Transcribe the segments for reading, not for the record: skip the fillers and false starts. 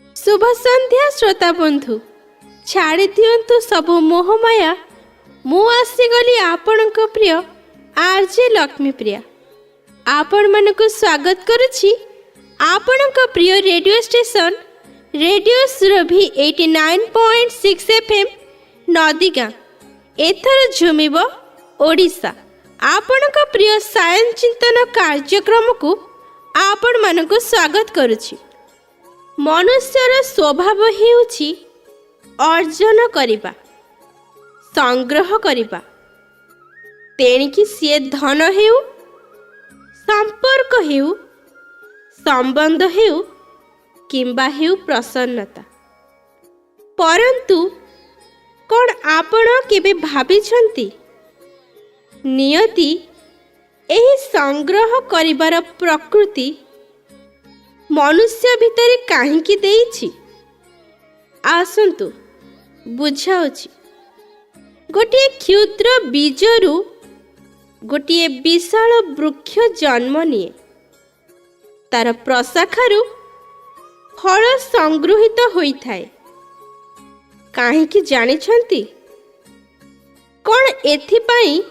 शुभ संध्या श्रोता बंधु छाड़ी दियंतु सबु मोहमाया मु आसीगली आपणक प्रिय आरजे लक्ष्मी प्रिया आपण मानक स्वागत करुछि आपणक प्रिय radio station radio Surabhi 89.6 FM Nadigaon एथर झुमिब ओडिशा आपणक प्रिय सायंस चिंतन कार्यक्रम को आपण मानक स्वागत करुछि। मनुष्यर स्वभाव हेउछि अर्जन करिबा संग्रह करिबा तेणिकी सी धन हेउ संपर्क हेउ संबंध हेउ किंबा हेउ प्रसन्नता। परंतु कौन आपण केबे भाबिछंती नियति एही संग्रह करिबार प्रकृति मनुष्य भितर काहींकी देइछि? आसंतु बुझाउछि। गोटे क्षुद्र बीजरू गोटे विशाल वृक्ष जन्म निए। तार प्रशाखारू फल संगृहित होइथाए। काहींकी जानिछंती? कौन एथिपाई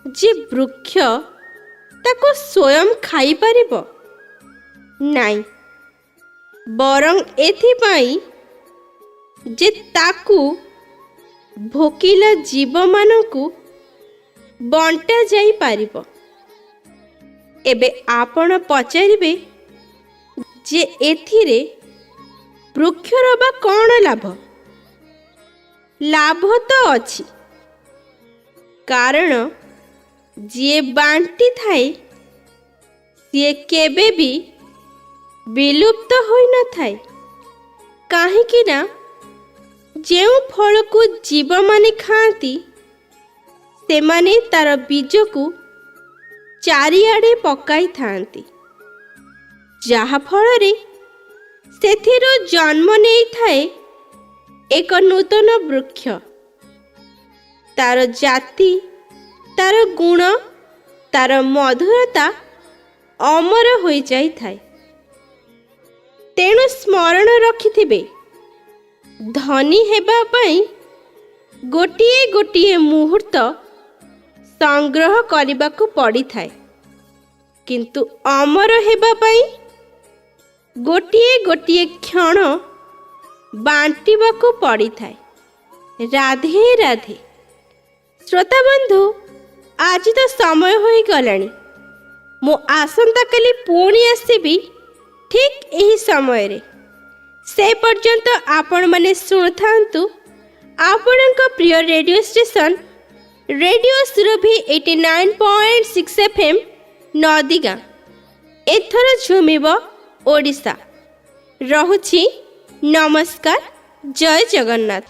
जे वृक्ष ताको स्वयं खाई पारिबो? नाई, बरं एथिपाई जे ताकू भोकिला जीव मानकू बंटा जाई पारिबो। एबे आपण पचारिबे जे एथिरे वृक्षर बा कौन लाभ? लाभ तो अछि, कारण जे बांटी थाए सी केबे भी विलुप्त होई न थाए। काहेकि ना जेउ फल को जीव माने खाती से माने तार बीज को चारिआडे पकाई थांती, जहा फल रे सेथिरो जन्म नहीं थाए एक नूतन वृक्ष। तार जाति, तार गुण, तार मधुरता अमर होई जाई थाए। तेणु स्मरण रखिथिबे धनी हेबा पई गोटिए गोटिए मुहूर्त संग्रह करबाकू पड़ी थाए, किंतु अमर हेबा पई गोटिए गोटिए क्षण बांटिबाकू पड़ी थाए। राधे राधे। श्रोता बंधु, आज तो समय होई गलानी। मु आसंता काली पुणी आसीबी ठीक यही समय रे। से पर्यंत आपण माने सुनथांतु आपणक प्रिय radio station radio Surabhi 89.6 FM Nadigaon एथर झुमिब ओडिशा। रहुछि नमस्कार, जय जगन्नाथ।